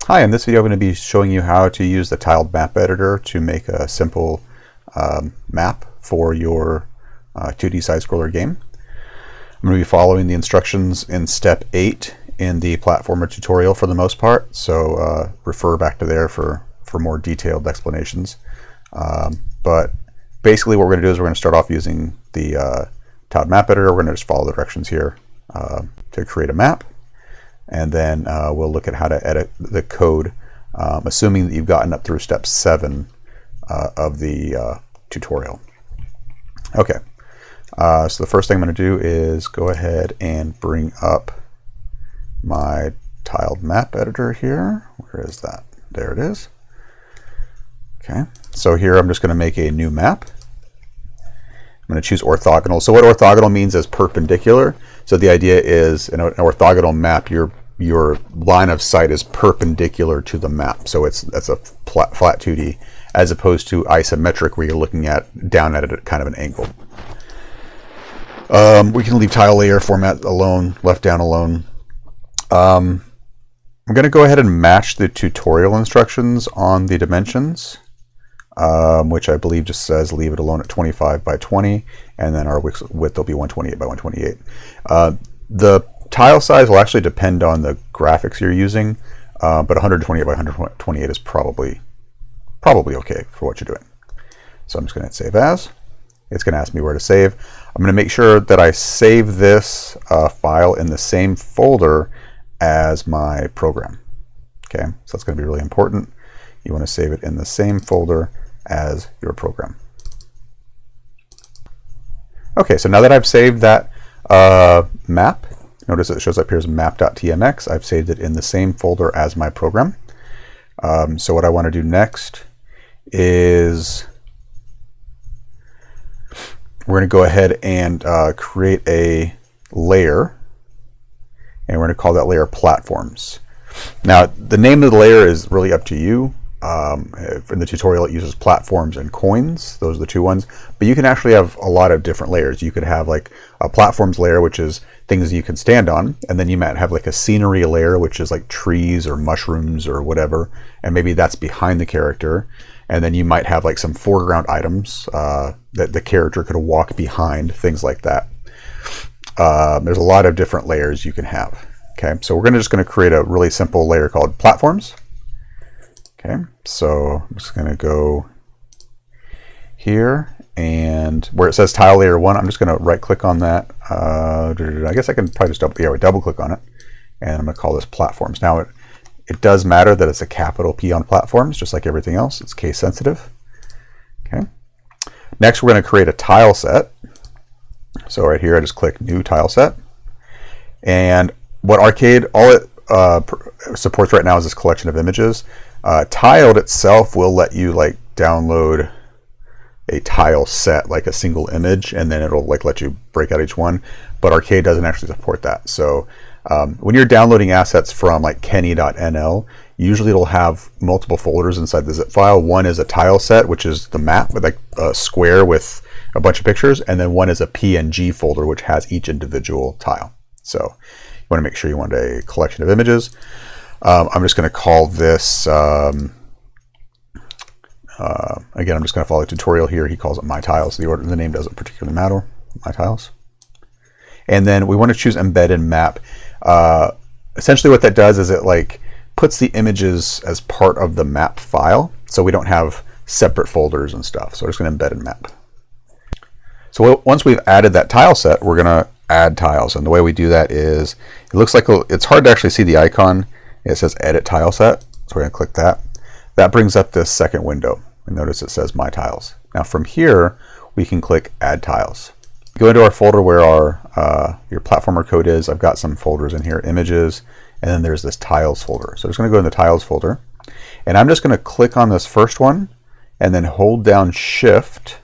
Hi, in this video I'm going to be showing you how to use the tiled map editor to make a simple map for your 2D side-scroller game. I'm going to be following the instructions in step 8 in the platformer tutorial for the most part, so refer back to there for more detailed explanations. But basically what we're going to do is we're going to start off using the tiled map editor. We're going to just follow the directions here to create a map. And then we'll look at how to edit the code, assuming that you've gotten up through step 7 of the tutorial. Okay, so the first thing I'm going to do is go ahead and bring up my tiled map editor here. Where is that? There it is. Okay, so here I'm just going to make a new map. I'm going to choose orthogonal. So what orthogonal means is perpendicular. So the idea is in an orthogonal map, your line of sight is perpendicular to the map. So that's a flat 2D, as opposed to isometric, where you're looking down at it at kind of an angle. We can leave tile layer format alone, left down alone. I'm going to go ahead and match the tutorial instructions on the dimensions. Which I believe just says leave it alone at 25 by 20, and then our width will be 128 by 128. The tile size will actually depend on the graphics you're using, but 128 by 128 is probably okay for what you're doing. So I'm just going to hit save as. It's going to ask me where to save. I'm going to make sure that I save this file in the same folder as my program. Okay, so that's going to be really important. You want to save it in the same folder as your program. Okay, so now that I've saved that map, notice it shows up here as map.tmx. I've saved it in the same folder as my program. So what I want to do next is we're going to go ahead and create a layer, and we're going to call that layer platforms. Now, the name of the layer is really up to you. In the tutorial, it uses platforms and coins. Those are the two ones. But you can actually have a lot of different layers. You could have like a platforms layer, which is things you can stand on. And then you might have like a scenery layer, which is like trees or mushrooms or whatever. And maybe that's behind the character. And then you might have like some foreground items that the character could walk behind, things like that. There's a lot of different layers you can have. Okay, so we're just going to create a really simple layer called platforms. Okay, so I'm just going to go here, and where it says tile layer 1, I'm just going to right click on that. I guess I can probably just double click on it, and I'm going to call this platforms. Now it does matter that it's a capital P on platforms, just like everything else. It's case sensitive. Okay. Next, we're going to create a tile set. So right here, I just click new tile set, and what Arcade, all it supports right now is this collection of images. Tiled itself will let you like download a tile set, like a single image, and then it'll like let you break out each one. But Arcade doesn't actually support that. So when you're downloading assets from like kenny.nl, usually it'll have multiple folders inside the zip file. One is a tile set, which is the map with like a square with a bunch of pictures, and then one is a PNG folder, which has each individual tile. So you want to make sure you want a collection of images. I'm just going to call this, again, I'm just going to follow the tutorial here. He calls it my tiles. The name doesn't particularly matter, my tiles. And then we want to choose embed in map. Essentially what that does is it like puts the images as part of the map file, so we don't have separate folders and stuff. So we're just going to embed in map. So once we've added that tile set, we're going to add tiles. And the way we do that is, it looks like it's hard to actually see the icon. It says edit tile set, so we're going to click that. That brings up this second window, and notice it says my tiles. Now from here we can click add tiles. Go into our folder where our your platformer code is. I've got some folders in here, images, and then there's this tiles folder. So I'm just going to go in the tiles folder, and I'm just going to click on this first one and then hold down shift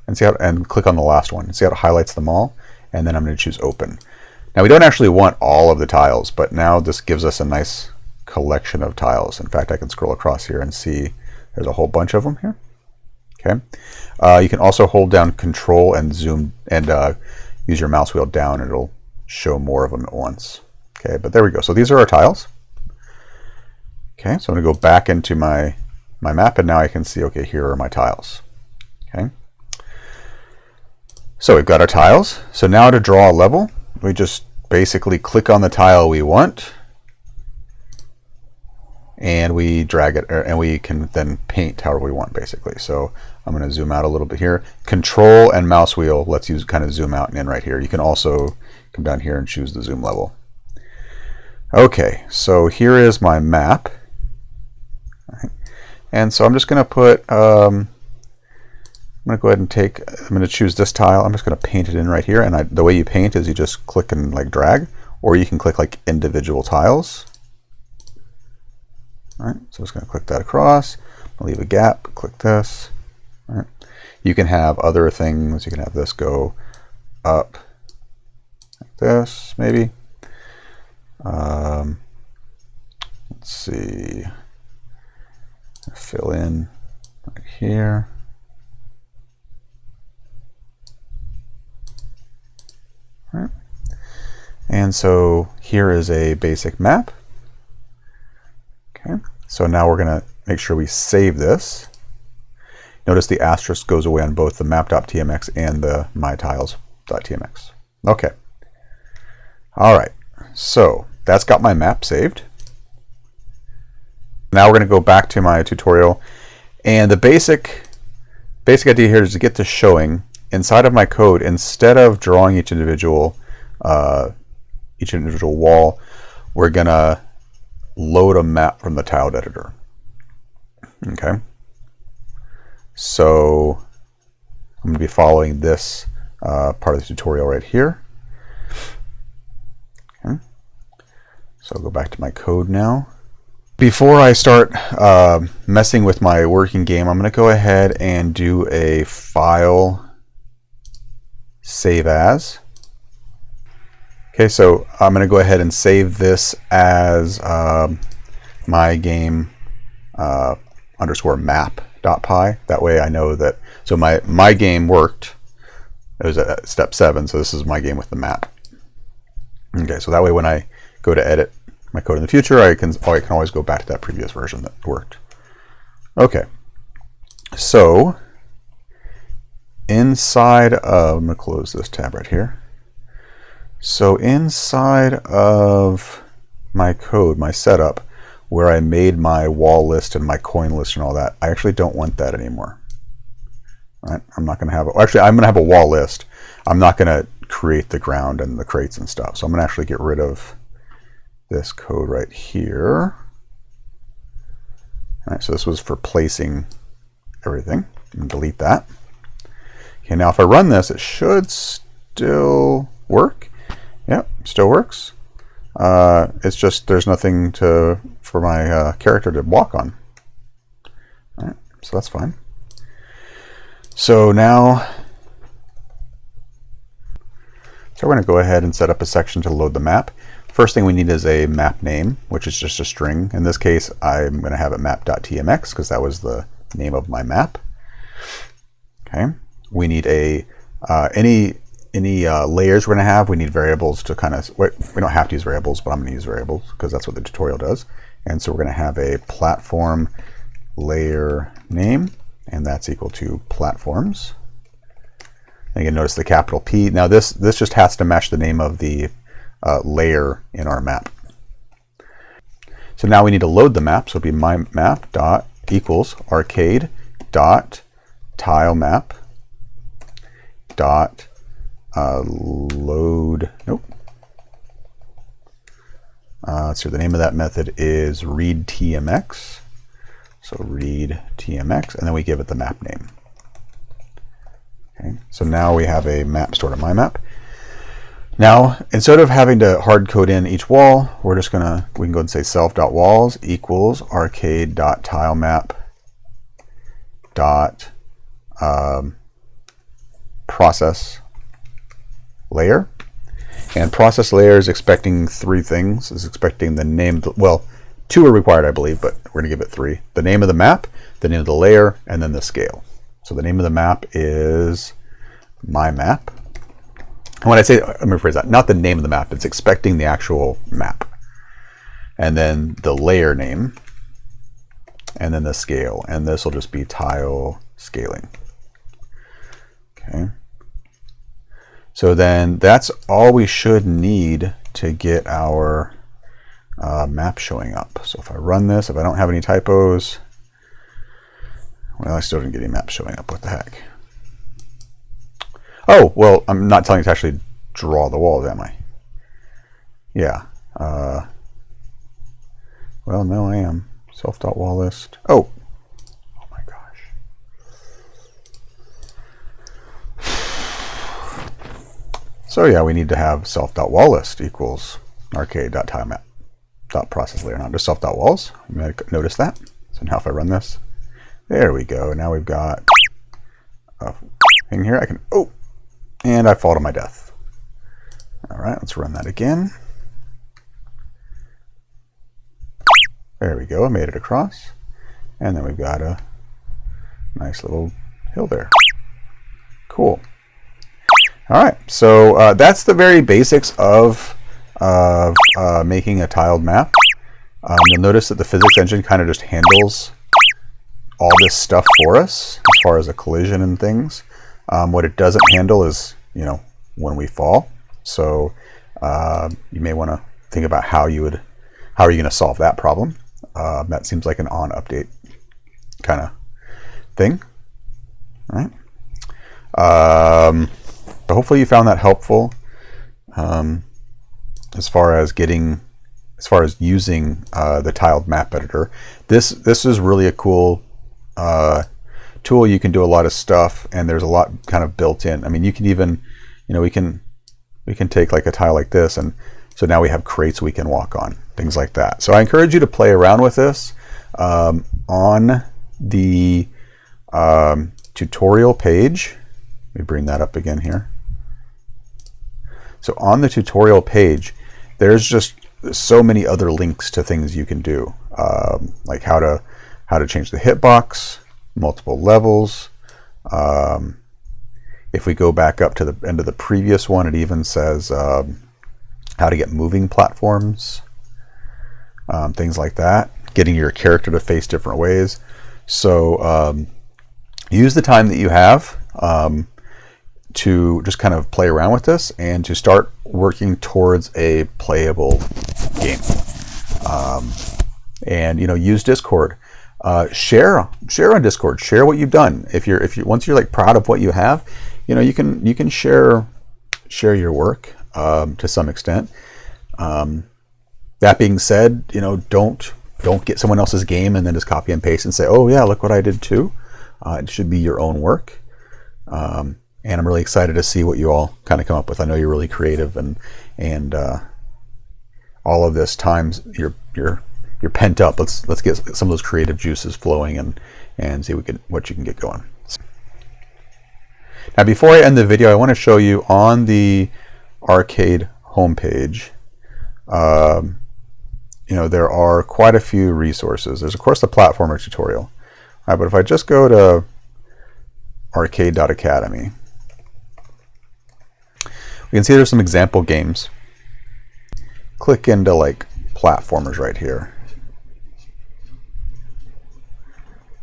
and click on the last one. See how it highlights them all, and then I'm going to choose open. Now we don't actually want all of the tiles, but now this gives us a nice collection of tiles. In fact, I can scroll across here and see there's a whole bunch of them here. Okay. You can also hold down Control and zoom and use your mouse wheel down, and it'll show more of them at once. Okay. Okay, but there we go. So these are our tiles. Okay, so I'm going to go back into my map, and now I can see, okay, here are my tiles. Okay. So we've got our tiles. So now to draw a level, we just basically click on the tile we want, and we drag it, and we can then paint however we want, basically. So I'm going to zoom out a little bit here. Control and mouse wheel lets you kind of zoom out and in right here. You can also come down here and choose the zoom level. Okay, so here is my map. Right. And so I'm just going to put, I'm going to go ahead and I'm going to choose this tile. I'm just going to paint it in right here. And the way you paint is you just click and like drag, or you can click like individual tiles. All right, so I'm just going to click that across. I'll leave a gap, click this. All right. You can have other things. You can have this go up like this, maybe. Let's see. Fill in right here. All right. And so here is a basic map. Okay. So now we're going to make sure we save this. Notice the asterisk goes away on both the map.tmx and the mytiles.tmx. Okay. All right. So that's got my map saved. Now we're going to go back to my tutorial, and the basic idea here is to get this showing inside of my code. Instead of drawing each individual wall, we're going to load a map from the tiled editor. Okay. So I'm going to be following this part of the tutorial right here. Okay. So I'll go back to my code now. Before I start messing with my working game, I'm going to go ahead and do a file save as. Okay, so I'm going to go ahead and save this as my game underscore map.py. That way I know that, so my game worked. It was at step 7, so this is my game with the map. Okay, so that way when I go to edit my code in the future, I can always go back to that previous version that worked. Okay, so inside of, I'm going to close this tab right here. So inside of my code, my setup, where I made my wall list and my coin list and all that, I actually don't want that anymore. All right, I'm not going to have, actually I'm going to have a wall list. I'm not going to create the ground and the crates and stuff. So I'm going to actually get rid of this code right here. All right, so this was for placing everything. I'm going to delete that. Okay, now if I run this, it should still work. Yep, still works. It's just there's nothing for my character to walk on. All right, so that's fine. So now, we're going to go ahead and set up a section to load the map. First thing we need is a map name, which is just a string. In this case, I'm going to have it map.tmx because that was the name of my map. Okay. We need any layers we're going to have. We need variables to kind of, we don't have to use variables, but I'm going to use variables because that's what the tutorial does. And so we're going to have a platform layer name, and that's equal to platforms. And you can notice the capital P. Now this just has to match the name of the layer in our map. So now we need to load the map. So it'll be my map dot equals arcade dot tile map dot load. Nope. So the name of that method is readTMX. So readTMX, and then we give it the map name. Okay. So now we have a map stored in my map. Now, instead of having to hard code in each wall, we can go ahead and say self.walls equals arcade.tilemap dot process layer. And process layer is expecting 3 things. It's expecting the name, well, 2 are required, I believe, but we're going to give it 3. The name of the map, the name of the layer, and then the scale. So the name of the map is my map. And when I say, let me rephrase that, not the name of the map, it's expecting the actual map. And then the layer name, and then the scale. And this will just be tile scaling. Okay. So then that's all we should need to get our map showing up. So if I run this, if I don't have any typos, well, I still didn't get any maps showing up. What the heck? Oh, well, I'm not telling you to actually draw the walls, am I? Yeah. Well, no, I am. Self.wall list. Oh. Oh my gosh. So yeah, we need to have self.wall list equals arcade.tilemap.process layer, not just self.walls. You might notice that. So now if I run this, there we go. Now we've got a thing here. I can, oh, and I fall to my death. All right, let's run that again. There we go, I made it across. And then we've got a nice little hill there. Cool. All right, so that's the very basics of making a tiled map. You'll notice that the physics engine kind of just handles all this stuff for us as far as a collision and things. What it doesn't handle is, you know, when we fall. So you may want to think about how are you going to solve that problem. That seems like an on update kind of thing. All right. So hopefully you found that helpful as far as using the tiled map editor. This is really a cool tool. You can do a lot of stuff, and there's a lot kind of built in. I mean, you can even, you know, we can take like a tile like this, and so now we have crates we can walk on, things like that. So I encourage you to play around with this on the tutorial page. Let me bring that up again here. So on the tutorial page, there's just so many other links to things you can do, like how to change the hitbox, multiple levels. If we go back up to the end of the previous one, it even says how to get moving platforms, things like that, getting your character to face different ways. So use the time that you have to just kind of play around with this and to start working towards a playable game. And, you know, use Discord. Share on Discord. Share what you've done. Once you're like proud of what you have, you know, you can share your work to some extent. That being said, you know, don't get someone else's game and then just copy and paste and say, oh yeah, look what I did too. It should be your own work. And I'm really excited to see what you all kind of come up with. I know you're really creative, and all of this times you're pent up. Let's get some of those creative juices flowing and see what you can get going. Now, before I end the video, I want to show you on the arcade homepage. You know, there are quite a few resources. There's of course the platformer tutorial. All right, but if I just go to arcade.academy, we can see there's some example games. Click into like platformers right here.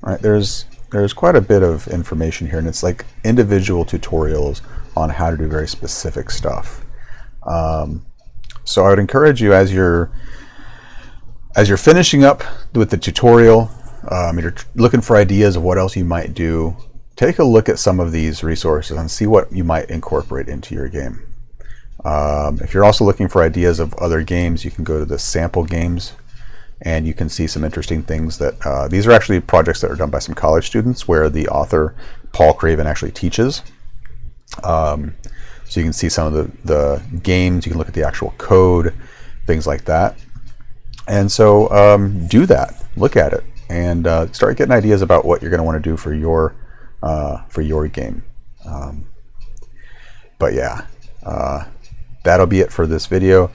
All right, there's quite a bit of information here, and it's like individual tutorials on how to do very specific stuff. So I would encourage you, as you're finishing up with the tutorial, you're looking for ideas of what else you might do, take a look at some of these resources and see what you might incorporate into your game. If you're also looking for ideas of other games, you can go to the sample games and you can see some interesting things that these are actually projects that are done by some college students where the author Paul Craven actually teaches. So you can see some of the games, you can look at the actual code, things like that. And so do that, look at it, and start getting ideas about what you're going to want to do for your game. But yeah, that'll be it for this video.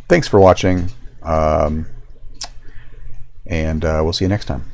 Thanks for watching, and we'll see you next time.